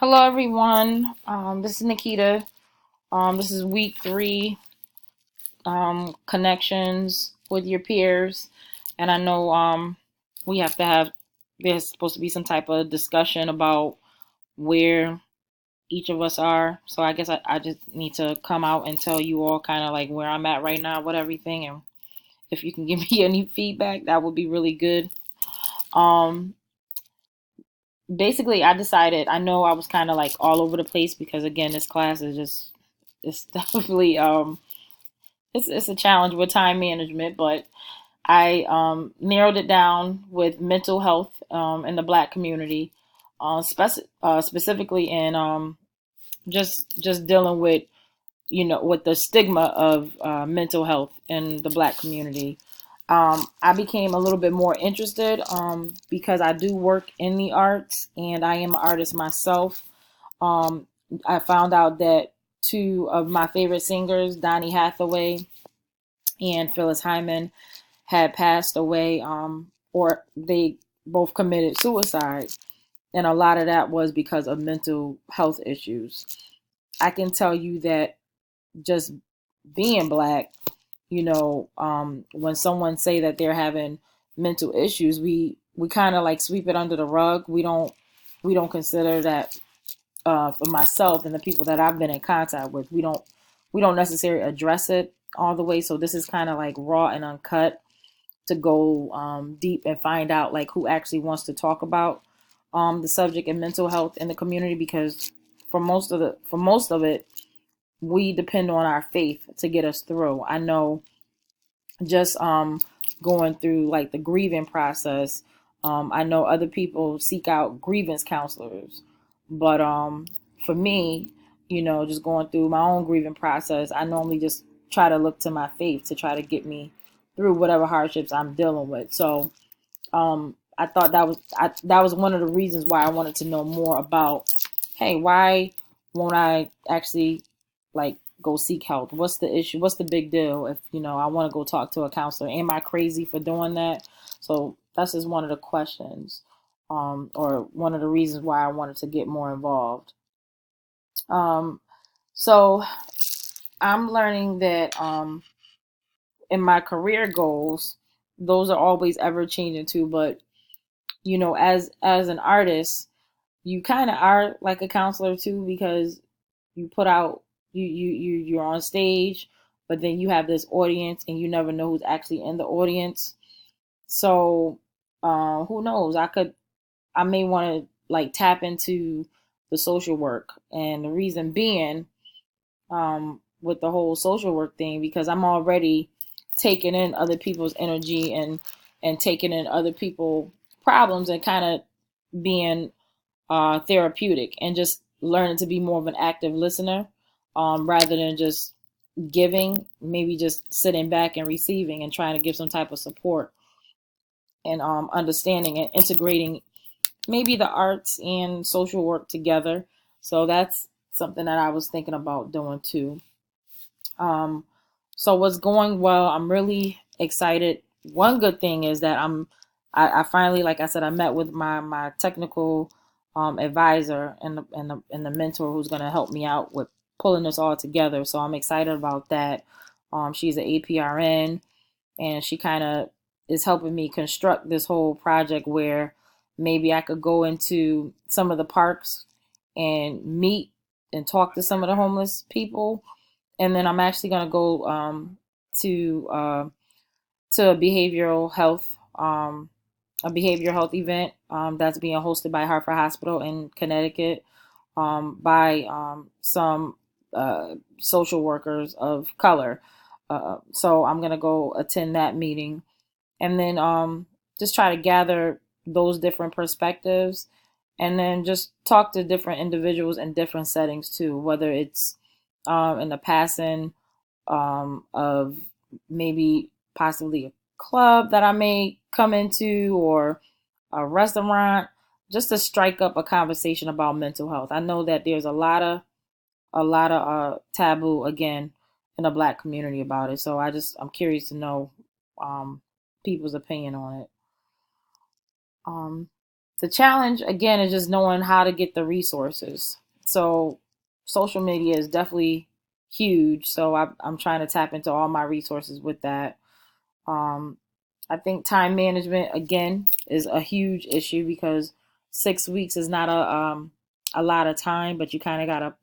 Hello, everyone. This is Nikita. This is week three, connections with your peers. And I know we have to have, there's supposed to be some type of discussion about where each of us are. So I guess I just need to come out and tell you all kind of like where I'm at right now with everything. And if you can give me any feedback, that would be really good. Um, Basically, I decided, I know I was kind of like all over the place because, again, this class is just, it's definitely it's a challenge with time management, but I narrowed it down with mental health in the Black community, specifically in just dealing with with the stigma of mental health in the Black community. I became a little bit more interested because I do work in the arts and I am an artist myself. Um, I found out that two of my favorite singers, Donny Hathaway and Phyllis Hyman, had passed away, or they both committed suicide. And a lot of that was because of mental health issues. I can tell you that just being Black, when someone say that they're having mental issues, we kind of like sweep it under the rug. We don't consider that, for myself and the people that I've been in contact with, we don't necessarily address it all the way. So this is kind of like raw and uncut to go deep and find out like who actually wants to talk about the subject and mental health in the community, because for most of it we depend on our faith to get us through. I know just going through like the grieving process, I know other people seek out grievance counselors, but for me, just going through my own grieving process, I normally just try to look to my faith to try to get me through whatever hardships I'm dealing with. So I thought that was one of the reasons why I wanted to know more about, hey, why won't I actually like go seek help? What's the issue? What's the big deal if I want to go talk to a counselor? Am I crazy for doing that? So that's just one of the questions, or one of the reasons why I wanted to get more involved. Um, so I'm learning that in my career goals, those are always ever changing too. But as an artist, you kind of are like a counselor too, because you put out you're on stage, but then you have this audience and you never know who's actually in the audience. So who knows, I may want to like tap into the social work. And the reason being, with the whole social work thing, because I'm already taking in other people's energy and taking in other people's problems and kind of being therapeutic and just learning to be more of an active listener, rather than just giving, maybe just sitting back and receiving and trying to give some type of support and understanding and integrating maybe the arts and social work together. So that's something that I was thinking about doing too. Um, so what's going well? I'm really excited. One good thing is that I finally, like I said, I met with my technical advisor and the mentor who's going to help me out with pulling this all together. So I'm excited about that. She's an APRN, and she kind of is helping me construct this whole project where maybe I could go into some of the parks and meet and talk to some of the homeless people. And then I'm actually going to go to uh, to a behavioral health event that's being hosted by Hartford Hospital in Connecticut, by some social workers of color. So I'm going to go attend that meeting, and then just try to gather those different perspectives, and then just talk to different individuals in different settings too, whether it's in the passing of maybe possibly a club that I may come into, or a restaurant, just to strike up a conversation about mental health. I know that there's a lot of taboo again in the Black community about it. So I'm curious to know um, people's opinion on it. Um, The challenge again is just knowing how to get the resources. So social media is definitely huge. So I'm trying to tap into all my resources with that. Um, I think time management again is a huge issue because 6 weeks is not a lot of time, but you kind of gotta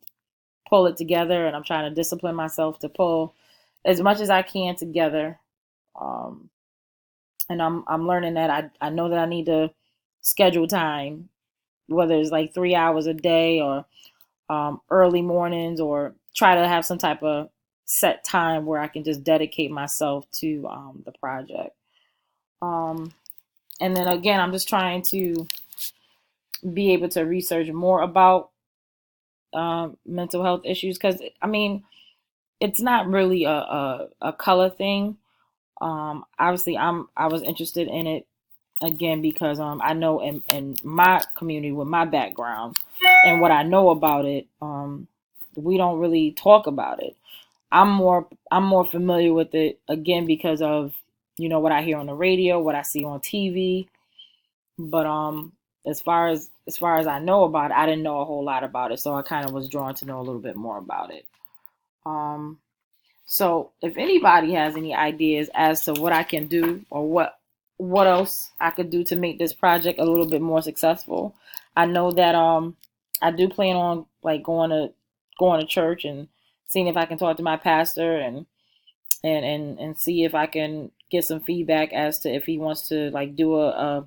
pull it together. And I'm trying to discipline myself to pull as much as I can together. Um, and I'm learning that I know that I need to schedule time, whether it's like 3 hours a day or early mornings, or try to have some type of set time where I can just dedicate myself to the project. Um, and then again, I'm just trying to be able to research more about mental health issues because I mean, it's not really a color thing. Obviously, I was interested in it again because I know in my community with my background and what I know about it, we don't really talk about it. I'm more familiar with it again because of what I hear on the radio, what I see on TV. But as far as I know about it, I didn't know a whole lot about it, so I kind of was drawn to know a little bit more about it. Um, so if anybody has any ideas as to what I can do or what else I could do to make this project a little bit more successful, I know that I do plan on like going to church and seeing if I can talk to my pastor and see if I can get some feedback as to if he wants to like do a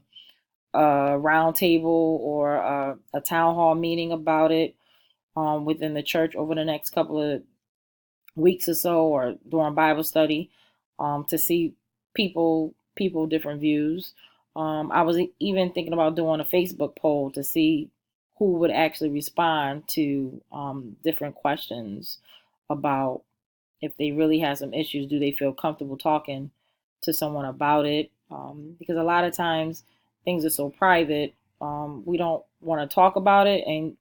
round table or a town hall meeting about it within the church over the next couple of weeks or so, or during Bible study, to see people different views. I was even thinking about doing a Facebook poll to see who would actually respond to different questions about if they really have some issues. Do they feel comfortable talking to someone about it? Because a lot of times things are so private, we don't want to talk about it, and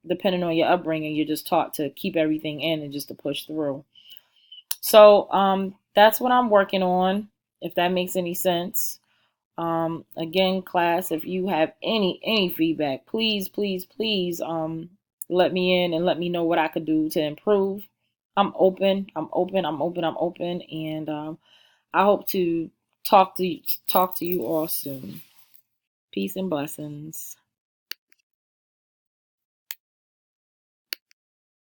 depending on your upbringing, you're just taught to keep everything in and just to push through. So that's what I'm working on, if that makes any sense. Again, class, if you have any feedback, please, please, please let me in and let me know what I could do to improve. I'm open. I'm open. I'm open. I'm open, and I hope to talk to you all soon. Peace and blessings.